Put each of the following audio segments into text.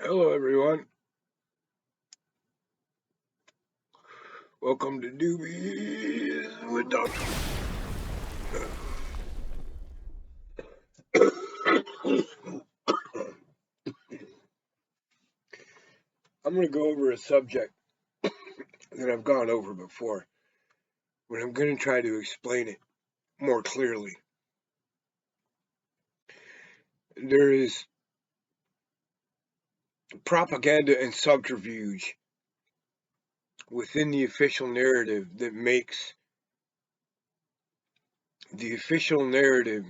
Hello, everyone. Welcome to Doobies with Doctor. I'm going to go over a subject that I've gone over before, but I'm going to try to explain it more clearly. There is propaganda and subterfuge within the official narrative that makes the official narrative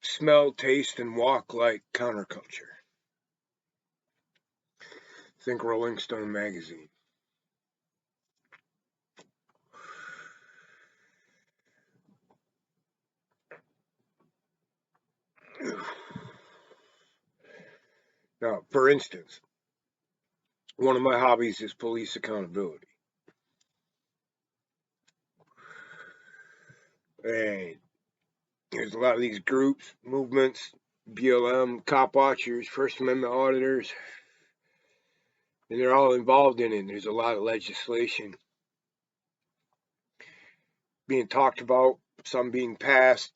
smell, taste, and walk like counterculture. Think Rolling Stone magazine. Now, for instance, one of my hobbies is police accountability. And there's a lot of these groups, movements, BLM, cop watchers, First Amendment auditors, and they're all involved in it. There's a lot of legislation being talked about, some being passed.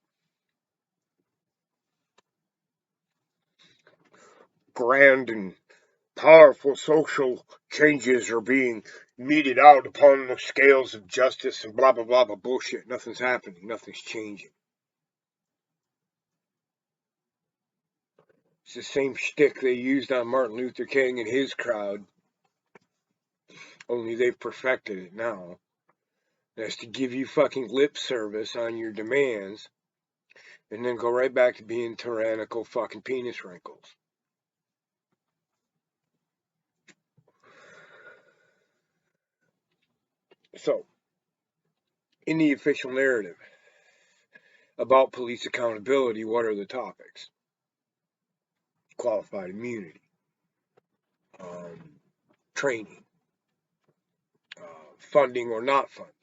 Grand and powerful social changes are being meted out upon the scales of justice and blah, blah, blah, blah, bullshit. Nothing's happening. Nothing's changing. It's the same shtick they used on Martin Luther King and his crowd, only they've perfected it now. That's to give you fucking lip service on your demands and then go right back to being tyrannical fucking penis wrinkles. So, in the official narrative about police accountability, what are the topics? Qualified immunity, training, funding or not funding,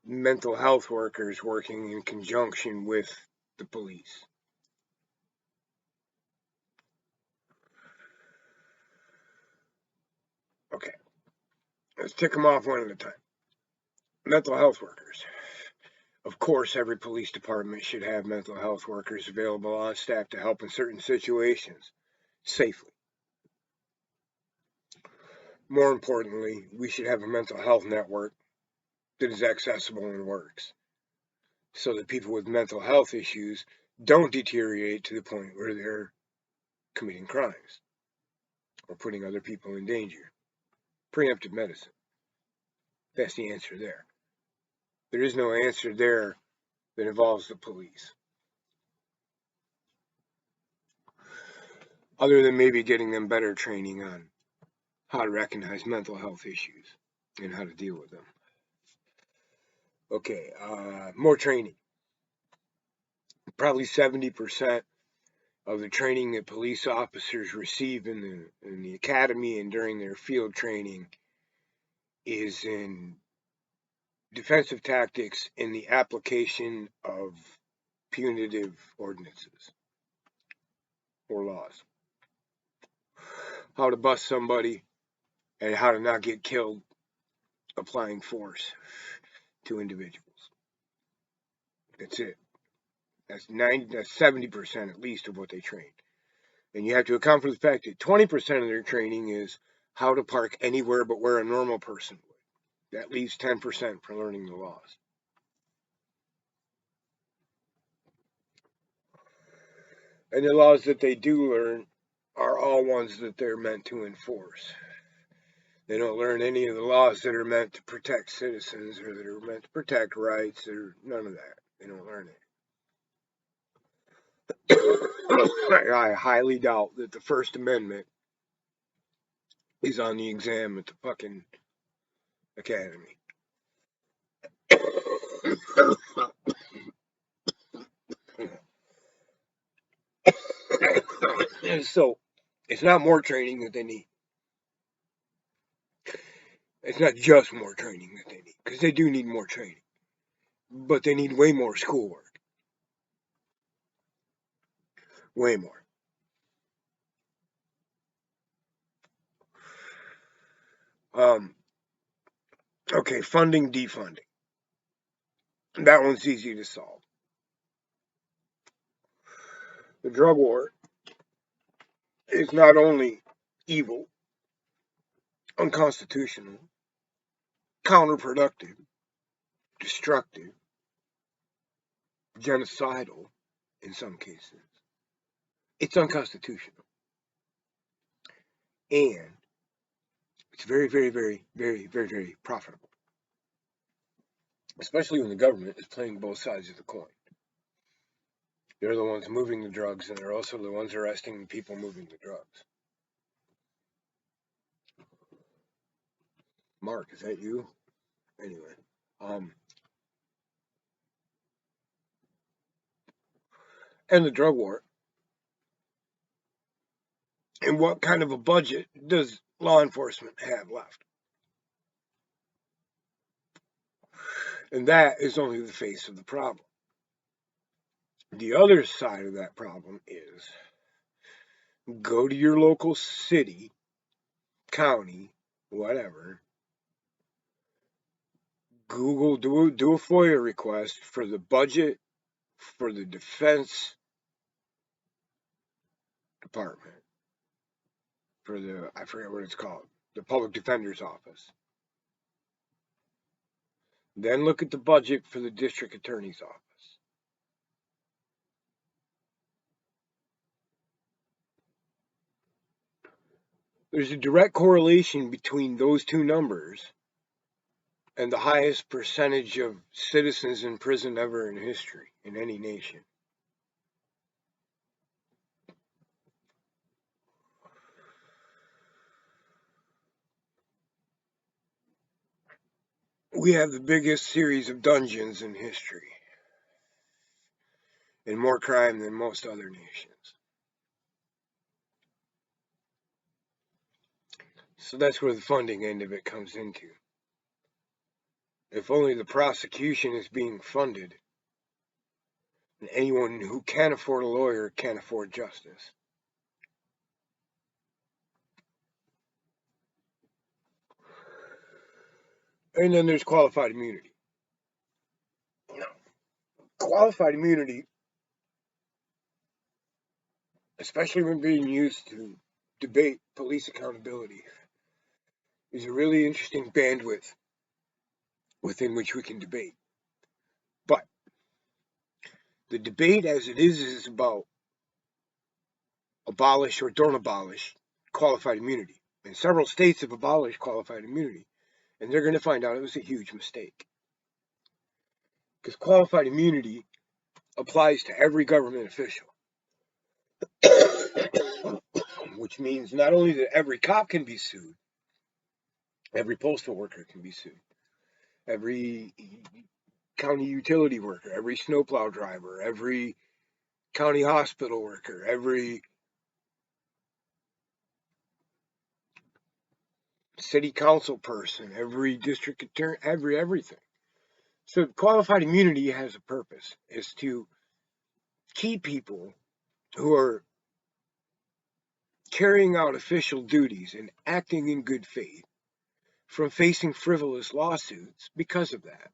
mental health workers working in conjunction with the police. Okay, let's tick them off one at a time. Mental health workers. Of course, every police department should have mental health workers available on staff to help in certain situations safely. More importantly, we should have a mental health network that is accessible and works so that people with mental health issues don't deteriorate to the point where they're committing crimes or putting other people in danger. Preemptive medicine. That's the answer there. There is no answer there that involves the police. Other than maybe getting them better training on how to recognize mental health issues and how to deal with them. Okay, more training. Probably 70% of the training that police officers receive in the academy and during their field training is in defensive tactics in the application of punitive ordinances or laws. How to bust somebody and how to not get killed applying force to individuals. That's it. That's 70% at least of what they train. And you have to account for the fact that 20% of their training is how to park anywhere but where a normal person would. That leaves 10% for learning the laws. And the laws that they do learn are all ones that they're meant to enforce. They don't learn any of the laws that are meant to protect citizens or that are meant to protect rights or none of that. They don't learn it. I highly doubt that the First Amendment is on the exam at the fucking academy. So, it's not more training that they need. It's not just more training that they need, because they do need more training. But they need way more schoolwork. Way more. Okay, funding, defunding. That one's easy to solve. The drug war is not only evil, unconstitutional, counterproductive, destructive, genocidal in some cases. It's unconstitutional. And it's very, very, very, very, very, very profitable. Especially when the government is playing both sides of the coin. They're the ones moving the drugs, and they're also the ones arresting the people moving the drugs. Mark, is that you? Anyway, and the drug war. And what kind of a budget does law enforcement have left? And that is only the face of the problem. The other side of that problem is go to your local city, county, whatever. Google, do a FOIA request for the budget for the Defense Department, for the, I forget what it's called, the Public Defender's Office. Then look at the budget for the District Attorney's Office. There's a direct correlation between those two numbers and the highest percentage of citizens in prison ever in history, in any nation. We have the biggest series of dungeons in history, and more crime than most other nations. So that's where the funding end of it comes into. If only the prosecution is being funded, and anyone who can afford a lawyer can afford justice. And then there's qualified immunity. Qualified immunity, especially when being used to debate police accountability, is a really interesting bandwidth within which we can debate. But the debate as it is about abolish or don't abolish qualified immunity. And several states have abolished qualified immunity. And they're going to find out it was a huge mistake. Because qualified immunity applies to every government official. Which means not only that every cop can be sued, every postal worker can be sued, every county utility worker, every snowplow driver, every county hospital worker, every city council person, every district attorney, everything. So qualified immunity has a purpose, is to keep people who are carrying out official duties and acting in good faith from facing frivolous lawsuits because of that.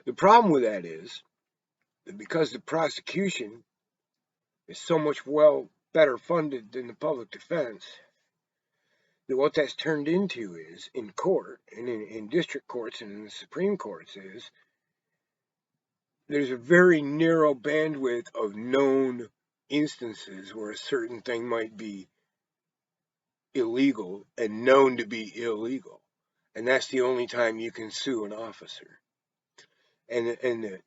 The problem with that is that because the prosecution is so much better funded than the public defense, that what that's turned into is, in court, and in district courts and in the Supreme Courts, is there's a very narrow bandwidth of known instances where a certain thing might be illegal and known to be illegal. And that's the only time you can sue an officer. And the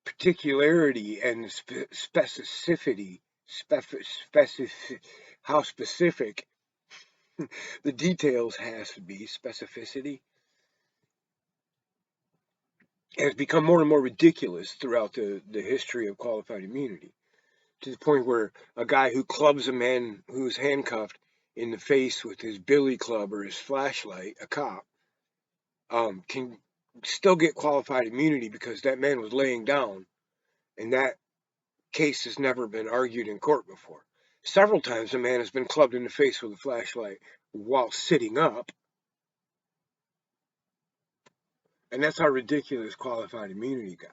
particularity and the specificity, how specific the details has to be, specificity, has become more and more ridiculous throughout the history of qualified immunity, to the point where a guy who clubs a man who's handcuffed in the face with his billy club or his flashlight, a cop, can still get qualified immunity because that man was laying down, and that case has never been argued in court before. Several times a man has been clubbed in the face with a flashlight while sitting up, and that's how ridiculous qualified immunity got.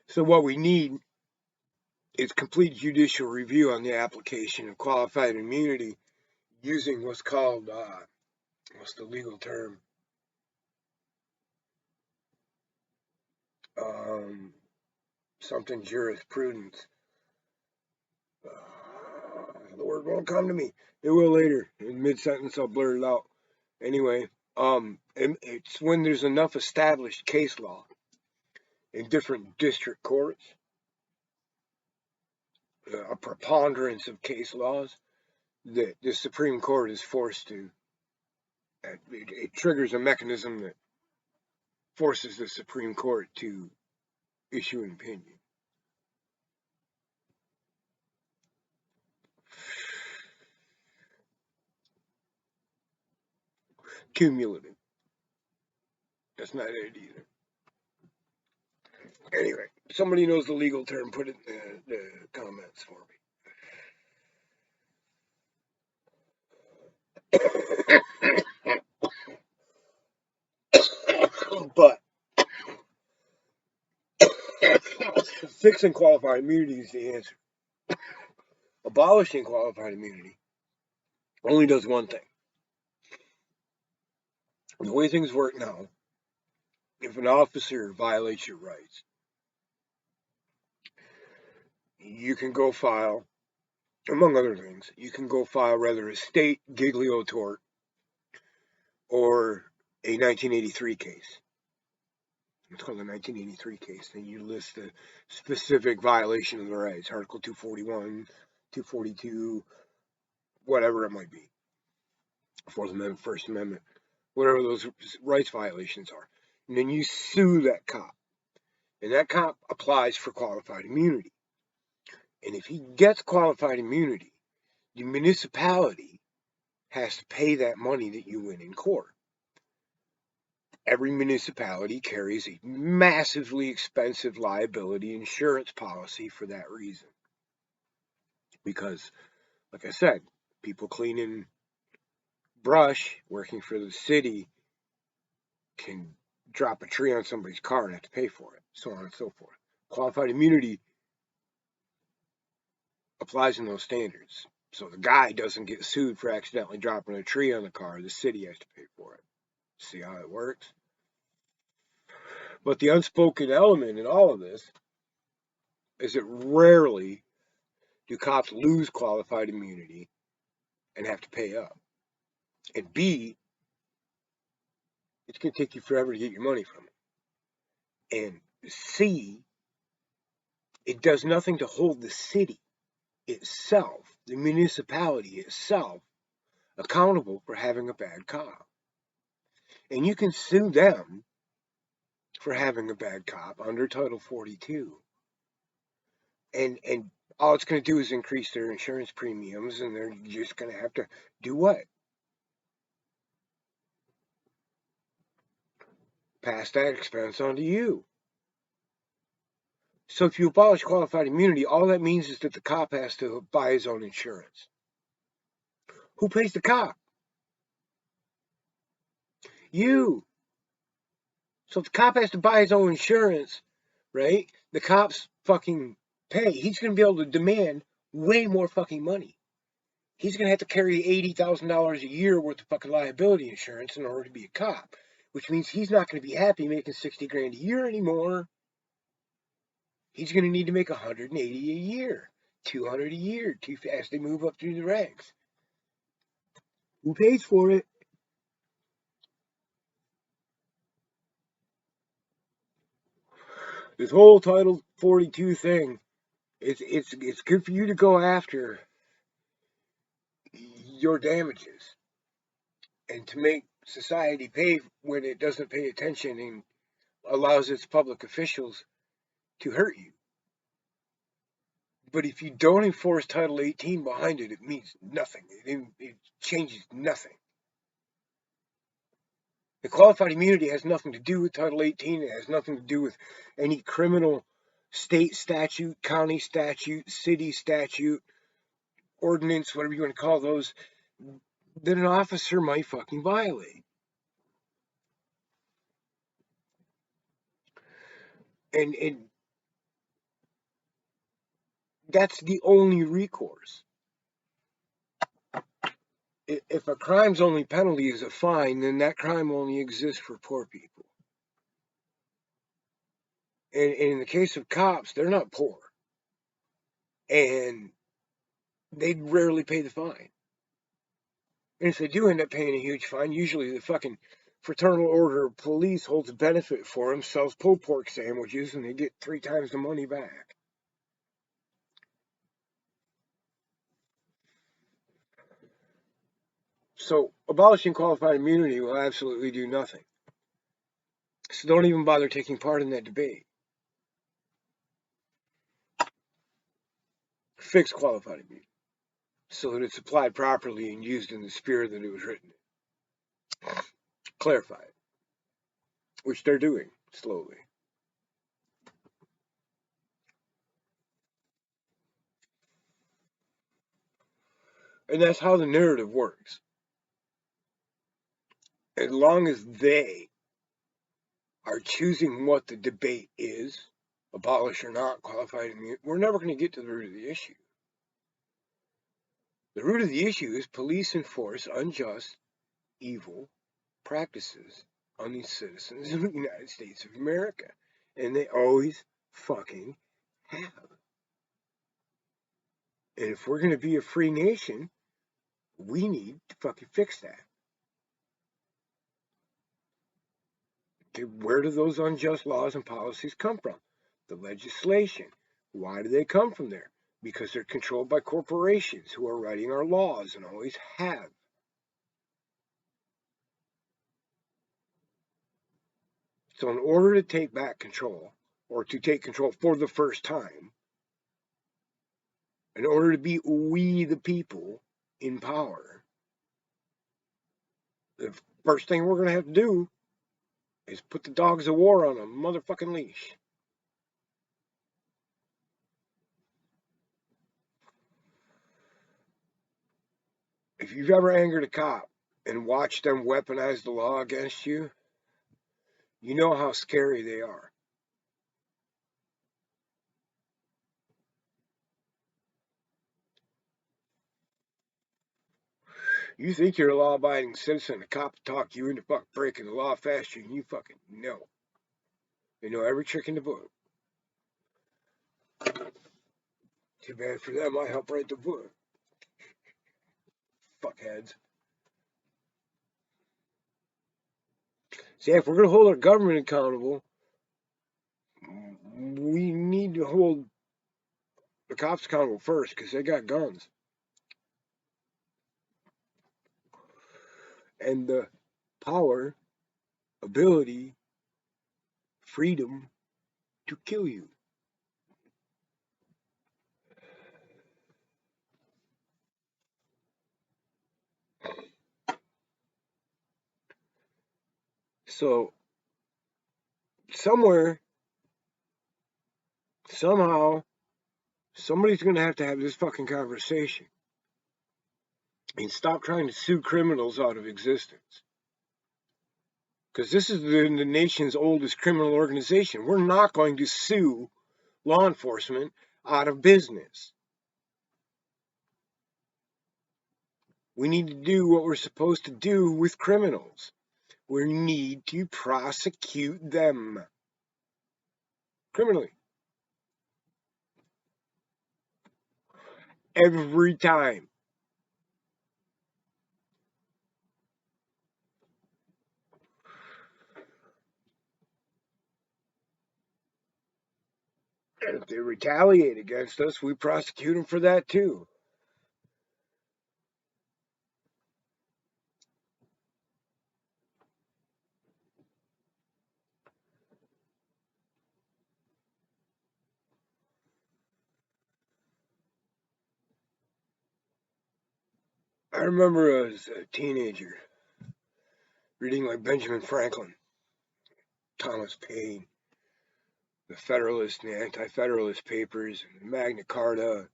So what we need is complete judicial review on the application of qualified immunity using what's called, what's the legal term? Something jurisprudence. The word won't come to me. It will later. In mid-sentence, I'll blur it out. Anyway, it's when there's enough established case law in different district courts, a preponderance of case laws, that the Supreme Court is forced to, it triggers a mechanism that forces the Supreme Court to issue an opinion. Cumulative. That's not it either. Anyway, somebody knows the legal term, put it in the comments for me. But fixing qualified immunity is the answer. Abolishing qualified immunity only does one thing. The way things work now, if an officer violates your rights, you can go file, among other things, you can go file rather a state giglio tort or a 1983 case. It's called a 1983 case. Then you list the specific violation of the rights, Article 241, 242, whatever it might be. Fourth Amendment, First Amendment, whatever those rights violations are. And then you sue that cop. And that cop applies for qualified immunity. And if he gets qualified immunity, the municipality has to pay that money that you win in court. Every municipality carries a massively expensive liability insurance policy for that reason. Because, like I said, people cleaning brush, working for the city, can drop a tree on somebody's car and have to pay for it, so on and so forth. Qualified immunity applies in those standards. So the guy doesn't get sued for accidentally dropping a tree on the car. The city has to pay for it. See how it works? But the unspoken element in all of this is that rarely do cops lose qualified immunity and have to pay up. And B, it's going to take you forever to get your money from it. And C, it does nothing to hold the city itself, the municipality itself, accountable for having a bad cop. And you can sue them for having a bad cop under Title 42. And all it's going to do is increase their insurance premiums, and they're just going to have to do what? Pass that expense on to you. So if you abolish qualified immunity, all that means is that the cop has to buy his own insurance. Who pays the cop? You. So if the cop has to buy his own insurance, right? The cops fucking pay. He's going to be able to demand way more fucking money. He's going to have to carry $80,000 a year worth of fucking liability insurance in order to be a cop, which means he's not going to be happy making 60 grand a year anymore. He's going to need to make 180 a year, 200 a year, too fast they move up through the ranks. Who pays for it? This whole Title 42 thing, it's good for you to go after your damages and to make society pay when it doesn't pay attention and allows its public officials to hurt you. But if you don't enforce Title 18 behind it, it means nothing. It changes nothing. The qualified immunity has nothing to do with Title 18. It has nothing to do with any criminal state statute, county statute, city statute, ordinance, whatever you want to call those, that an officer might fucking violate. And that's the only recourse. If a crime's only penalty is a fine, then that crime only exists for poor people. And in the case of cops, they're not poor. And they rarely pay the fine. And if they do end up paying a huge fine, usually the fucking Fraternal Order of Police holds a benefit for them, sells pulled pork sandwiches, and they get 3 times the money back. So abolishing qualified immunity will absolutely do nothing. So don't even bother taking part in that debate. Fix qualified immunity so that it's applied properly and used in the spirit that it was written in. Clarify it, which they're doing slowly. And that's how the narrative works. As long as they are choosing what the debate is, abolish or not qualified immunity, we're never going to get to the root of the issue. The root of the issue is police enforce unjust, evil practices on the citizens of the United States of America. And they always fucking have. And if we're going to be a free nation, we need to fucking fix that. Okay, where do those unjust laws and policies come from? The legislation. Why do they come from there? Because they're controlled by corporations who are writing our laws and always have. So in order to take back control, or to take control for the first time, in order to be we the people in power, the first thing we're going to have to do is put the dogs of war on a motherfucking leash. If you've ever angered a cop and watched them weaponize the law against you, you know how scary they are. You think you're a law-abiding citizen, a cop will talk you into fucking breaking the law faster than you fucking know. They know every trick in the book. Too bad for them, I helped write the book. Fuckheads. See, if we're going to hold our government accountable, we need to hold the cops accountable first, because they got guns. And the power, ability, freedom to kill you. So, somewhere, somehow, somebody's going to have this fucking conversation and stop trying to sue criminals out of existence. Because this is the nation's oldest criminal organization. We're not going to sue law enforcement out of business. We need to do what we're supposed to do with criminals. We need to prosecute them criminally. Every time. And if they retaliate against us, we prosecute them for that too. I remember as a teenager reading like Benjamin Franklin, Thomas Paine, the Federalist and the Anti-Federalist papers and the Magna Carta,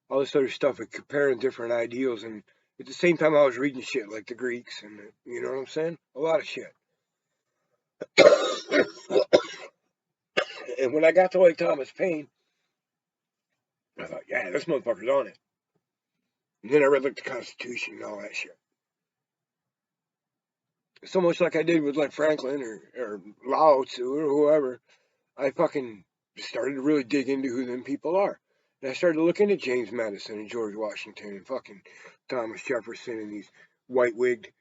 all this other stuff, and comparing different ideals. And at the same time, I was reading shit like the Greeks, and you know what I'm saying? A lot of shit. And when I got to like Thomas Paine, I thought, yeah, this motherfucker's on it. And then I read like the Constitution and all that shit. So much like I did with like Franklin or Lao Tzu or whoever, I fucking started to really dig into who them people are. And I started looking at James Madison and George Washington and fucking Thomas Jefferson and these white-wigged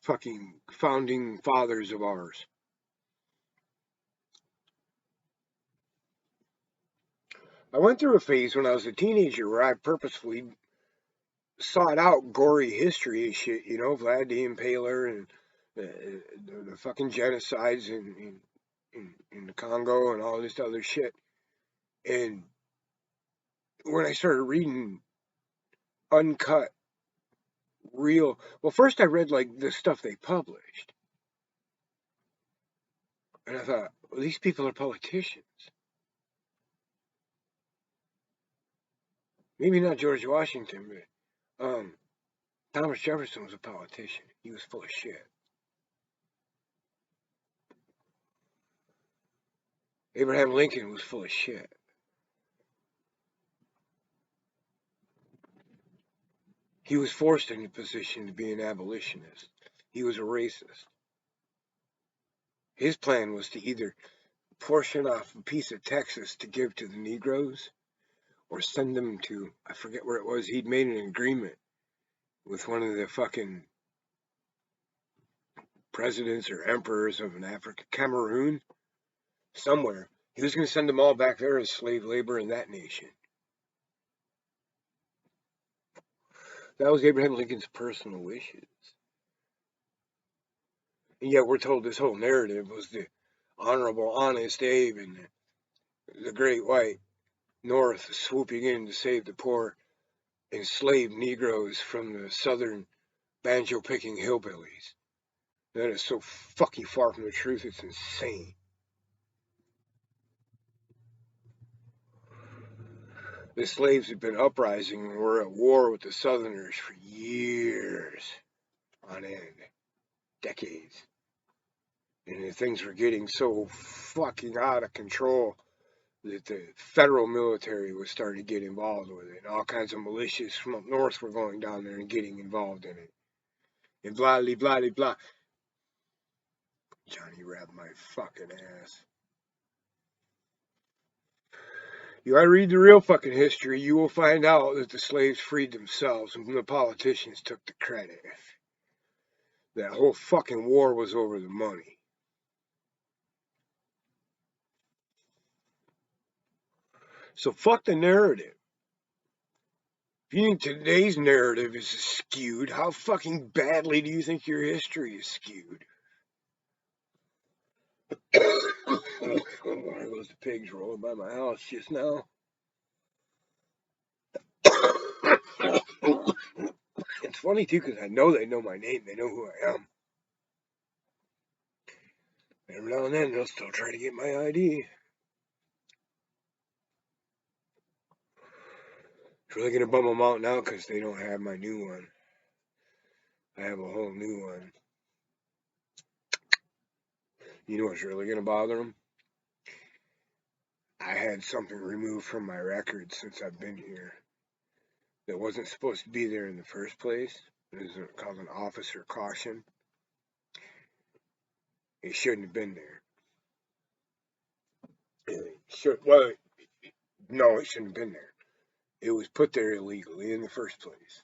fucking founding fathers of ours. I went through a phase when I was a teenager where I purposefully sought out gory history and shit, you know, Vlad the Impaler and the fucking genocides in the Congo and all this other shit. And when I started reading uncut, real, well, first I read like the stuff they published. And I thought, well, these people are politicians. Maybe not George Washington, but Thomas Jefferson was a politician. He was full of shit. Abraham Lincoln was full of shit. He was forced into position to be an abolitionist. He was a racist. His plan was to either portion off a piece of Texas to give to the Negroes or send them to, I forget where it was, he'd made an agreement with one of the fucking presidents or emperors of an Africa, Cameroon, somewhere. He was going to send them all back there as slave labor in that nation. That was Abraham Lincoln's personal wishes. And yet we're told this whole narrative was the honorable, honest Abe and the great white North swooping in to save the poor enslaved Negroes from the southern banjo-picking hillbillies. That is so fucking far from the truth, it's insane. The slaves had been uprising and were at war with the Southerners for years on end, decades. And things were getting so fucking out of control that the federal military was starting to get involved with it. And all kinds of militias from up north were going down there and getting involved in it. And blah, blah, blah, blah. Johnny grabbed my fucking ass. You I read the real fucking history, you will find out that the slaves freed themselves and the politicians took the credit. That whole fucking war was over the money. So fuck the narrative. If you think today's narrative is skewed, how fucking badly do you think your history is skewed? There goes the pigs rolling by my house just now. It's funny too, because I know they know my name. They know who I am. Every now and then they'll still try to get my ID. It's really gonna bum them out now because they don't have my new one. I have a whole new one. You know what's really gonna bother them? I had something removed from my record since I've been here that wasn't supposed to be there in the first place. It was called an officer caution. It shouldn't have been there. Well, no, it shouldn't have been there. It was put there illegally in the first place.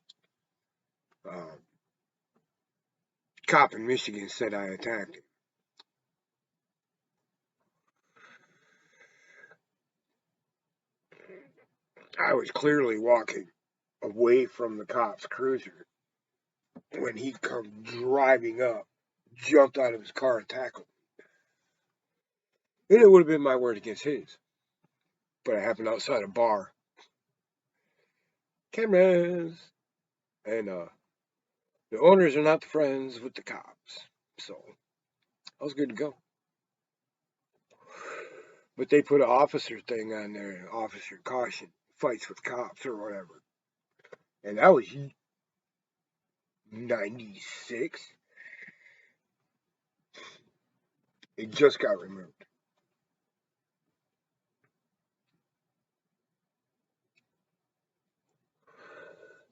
Cop in Michigan said I attacked him. I was clearly walking away from the cop's cruiser when he come driving up, jumped out of his car and tackled me. And it would have been my word against his. But it happened outside a bar. Cameras. And the owners are not friends with the cops. So I was good to go. But they put an officer thing on there, officer caution, fights with cops or whatever. And that was 96. It just got removed.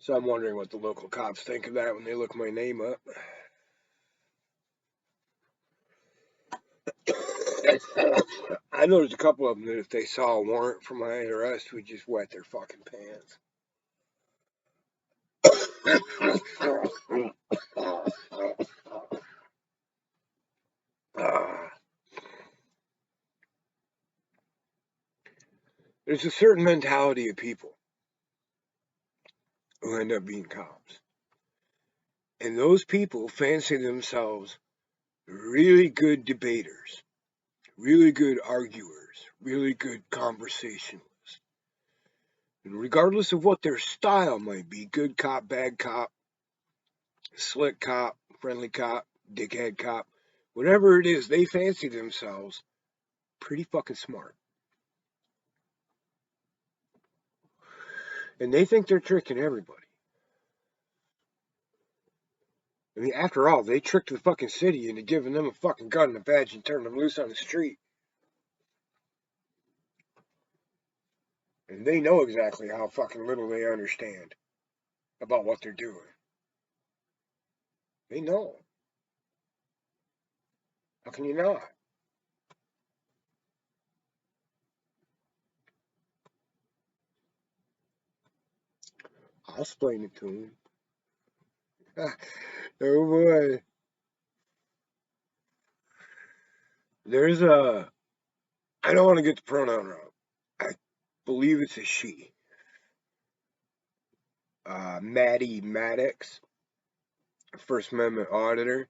So I'm wondering what the local cops think of that when they look my name up. I know there's a couple of them that if they saw a warrant for my arrest would just wet their fucking pants. There's a certain mentality of people who end up being cops. And those people fancy themselves really good debaters, really good arguers, really good conversationalists. And regardless of what their style might be, good cop, bad cop, slick cop, friendly cop, dickhead cop, whatever it is, they fancy themselves pretty fucking smart. And they think they're tricking everybody. I mean, after all, they tricked the fucking city into giving them a fucking gun and a badge and turned them loose on the street. And they know exactly how fucking little they understand about what they're doing. They know. How can you not? I'll explain it to them. Oh boy. There's a. I don't want to get the pronoun wrong. I believe it's a she. Maddie Maddox, First Amendment auditor.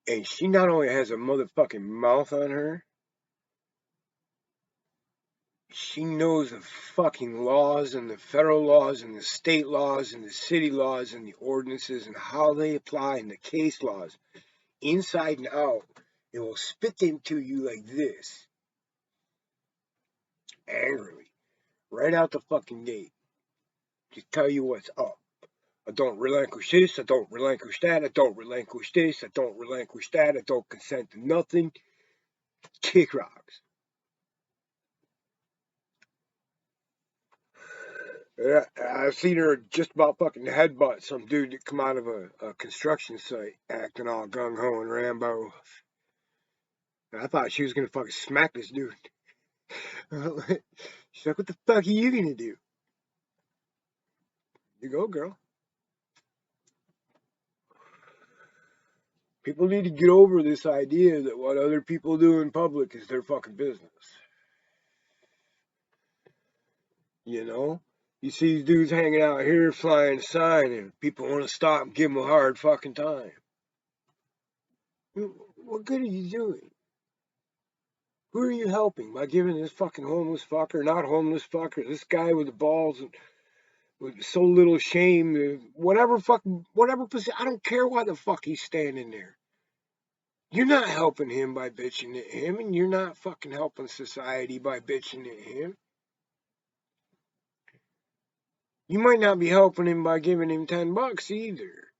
And she not only has a motherfucking mouth on her, she knows the fucking laws and the federal laws and the state laws and the city laws and the ordinances and how they apply and the case laws inside and out. It will spit them to you like this, angrily, right out the fucking gate. Just tell you what's up. I don't relinquish this, I don't relinquish that, I don't relinquish this, I don't relinquish that, I don't consent to nothing. Kick rocks. I've seen her just about fucking headbutt some dude that come out of a construction site acting all gung ho and Rambo. And I thought she was gonna fucking smack this dude. She's like, "What the fuck are you gonna do?" You go, girl. People need to get over this idea that what other people do in public is their fucking business. You know? You see these dudes hanging out here flying a sign and people want to stop and give them a hard fucking time. What good are you doing? Who are you helping by giving this fucking homeless fucker, not homeless fucker, this guy with the balls and with so little shame, whatever position, I don't care why the fuck he's standing there. You're not helping him by bitching at him, and you're not fucking helping society by bitching at him. You might not be helping him by giving him $10 either.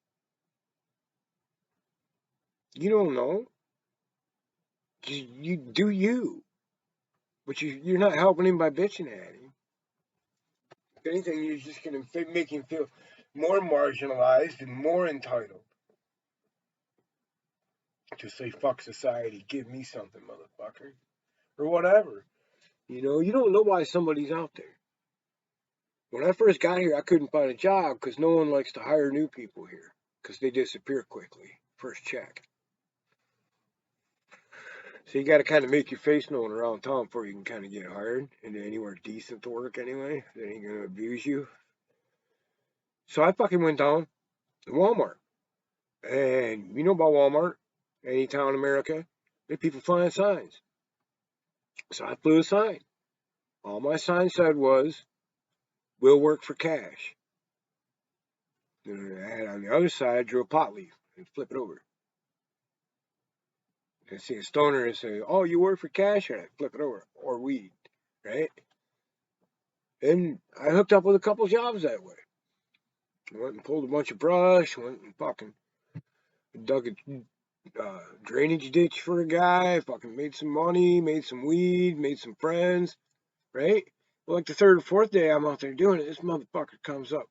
You don't know. You do you, but you're not helping him by bitching at him. If anything, you're just gonna make him feel more marginalized and more entitled to say fuck society, give me something, motherfucker, or whatever. You don't know why somebody's out there. When I first got here, I couldn't find a job because no one likes to hire new people here because they disappear quickly. First check. So you got to kind of make your face known around town before you can kind of get hired into anywhere decent to work anyway. They ain't going to abuse you. So I fucking went down to Walmart. And you know about Walmart, any town in America, they people flying signs. So I flew a sign. All my sign said was, "We'll work for cash." And I had on the other side, I drew a pot leaf and flip it over. I see a stoner and say, "Oh, you work for cash?" And I flip it over, or weed, right? And I hooked up with a couple jobs that way. Went and pulled a bunch of brush. Went and fucking dug a drainage ditch for a guy. Fucking made some money. Made some weed. Made some friends. Right? Well, like the third or fourth day I'm out there doing it, this motherfucker comes up.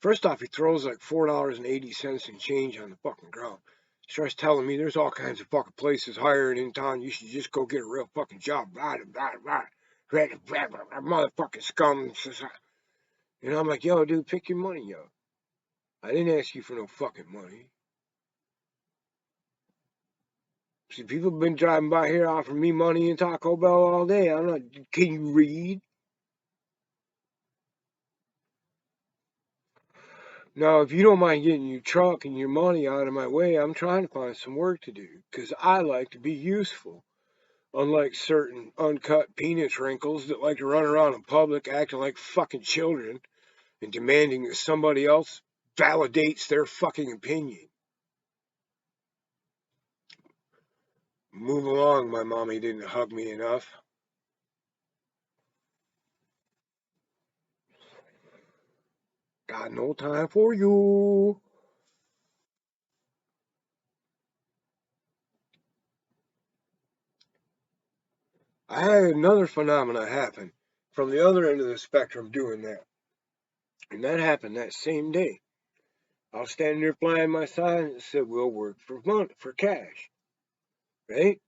First off, he throws like $4.80 in change on the fucking ground. He starts telling me there's all kinds of fucking places hiring in town. You should just go get a real fucking job. Blah, blah, blah, blah, blah, blah, motherfucking scum. And I'm like, yo, dude, pick your money, yo. I didn't ask you for no fucking money. See, people have been driving by here offering me money in Taco Bell all day. I'm not, can you read? Now, if you don't mind getting your truck and your money out of my way, I'm trying to find some work to do because I like to be useful. Unlike certain uncut penis wrinkles that like to run around in public acting like fucking children and demanding that somebody else validates their fucking opinion. Move along, my mommy didn't hug me enough. Got no time for you. I had another phenomena happen from the other end of the spectrum doing that. And that happened that same day. I was standing there flying my sign that said, "We'll work for money, for cash." Right?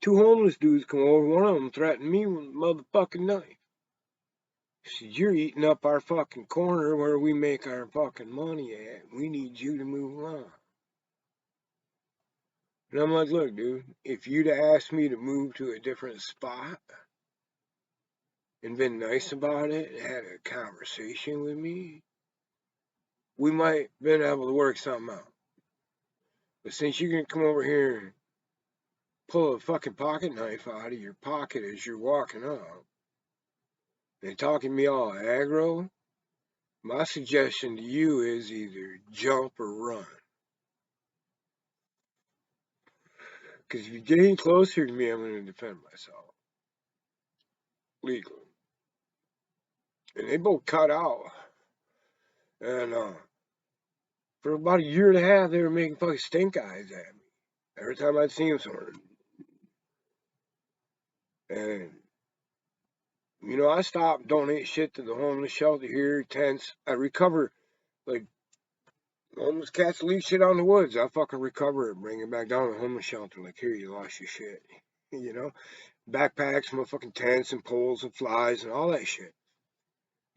Two homeless dudes come over. One of them threatened me with a motherfucking knife. He said, "You're eating up our fucking corner where we make our fucking money at. We need you to move along." And I'm like, "Look, dude, if you'd asked me to move to a different spot and been nice about it and had a conversation with me, we might have been able to work something out. But since you're gonna come over here and pull a fucking pocket knife out of your pocket as you're walking up and talking to me all aggro, my suggestion to you is either jump or run. Because if you get any closer to me, I'm going to defend myself legally." And they both cut out. And for about a year and a half, they were making fucking stink eyes at me every time I'd see them somewhere. And, you know, I stopped donating shit to the homeless shelter here, tents. I recover, like, homeless cats leave shit out in the woods. I fucking recover it, bring it back down to the homeless shelter. Like, here, you lost your shit. You know? Backpacks, motherfucking tents and poles and flies and all that shit.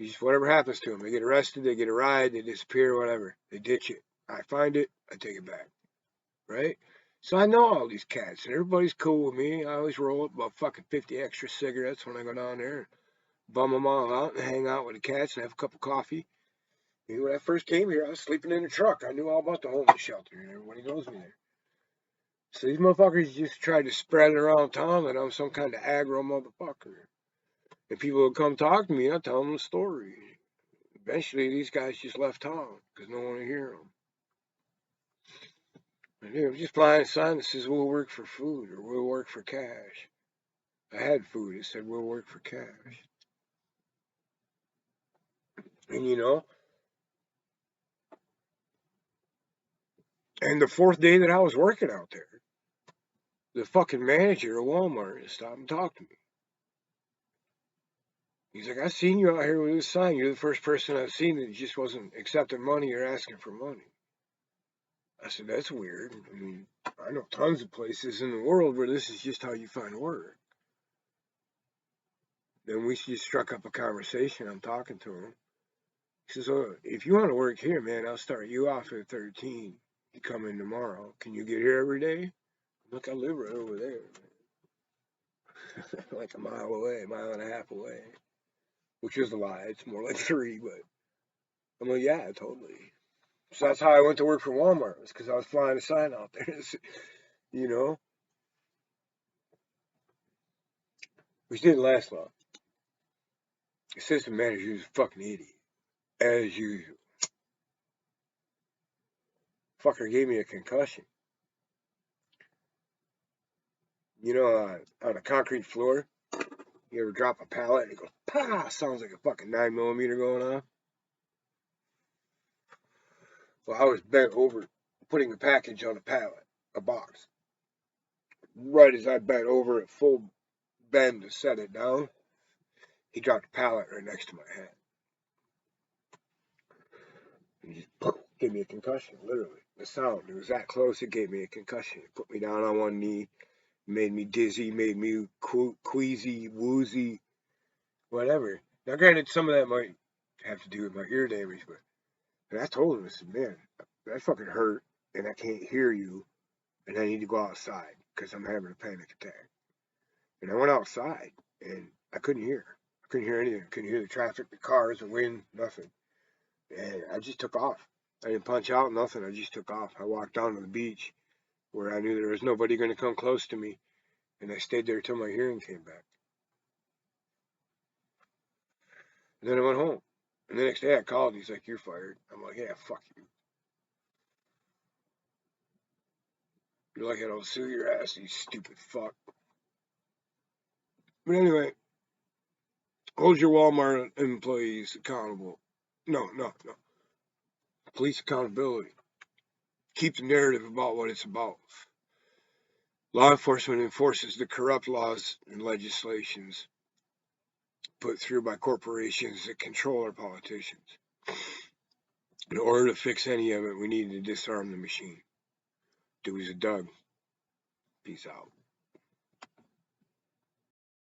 Just whatever happens to them. They get arrested, they get a ride, they disappear, whatever. They ditch it. I find it, I take it back. Right? So I know all these cats, and everybody's cool with me. I always roll up about fucking 50 extra cigarettes when I go down there and bum them all out and hang out with the cats and have a cup of coffee. And when I first came here, I was sleeping in a truck. I knew all about the homeless shelter, and everybody knows me there. So these motherfuckers just tried to spread it around town that I'm some kind of aggro motherfucker. And people would come talk to me, I'd tell them the story. Eventually, these guys just left town because no one would hear them. And they were just flying a sign that says, "We'll work for food" or "We'll work for cash." I had food. It said, "We'll work for cash." And you know, and the fourth day that I was working out there, the fucking manager of Walmart stopped and talked to me. He's like, "I seen you out here with this sign. You're the first person I've seen that just wasn't accepting money or asking for money." I said, "That's weird. I mean, I know tons of places in the world where this is just how you find work." Then we just struck up a conversation. I'm talking to him. He says, "Oh, if you want to work here, man, I'll start you off at 13. You come in tomorrow. Can you get here every day?" Look, I live right over there, like a mile away, a mile and a half away, which is a lie. It's more like 3, but I'm like, yeah, totally. So that's how I went to work for Walmart, was because I was flying a sign out there, you know, which didn't last long. The assistant manager was a fucking idiot, as usual. Fucker gave me a concussion. You know, on a concrete floor, you ever drop a pallet and it goes, "Pah!" Sounds like a fucking 9mm going off. Well, I was bent over putting a package on a pallet, a box. Right as I bent over at full bend to set it down, he dropped a pallet right next to my head. He just gave me a concussion, literally. The sound, it was that close, it gave me a concussion. It put me down on one knee, made me dizzy, made me queasy, woozy, whatever. Now, granted, some of that might have to do with my ear damage, but and I told him, I said, man, that fucking hurt, and I can't hear you, and I need to go outside because I'm having a panic attack. And I went outside, and I couldn't hear. I couldn't hear anything. I couldn't hear the traffic, the cars, the wind, nothing. And I just took off. I didn't punch out, nothing. I just took off. I walked down to the beach where I knew there was nobody going to come close to me, and I stayed there till my hearing came back. And then I went home. And the next day I called, and he's like, "You're fired." I'm like, "Yeah, fuck you. You're lucky I don't sue your ass, you stupid fuck." But anyway, hold your Walmart employees accountable. No. Police accountability. Keep the narrative about what it's about. Law enforcement enforces the corrupt laws and legislations put through by corporations that control our politicians. In order to fix any of it, we need to disarm the machine. Doobies and Doug. Peace out.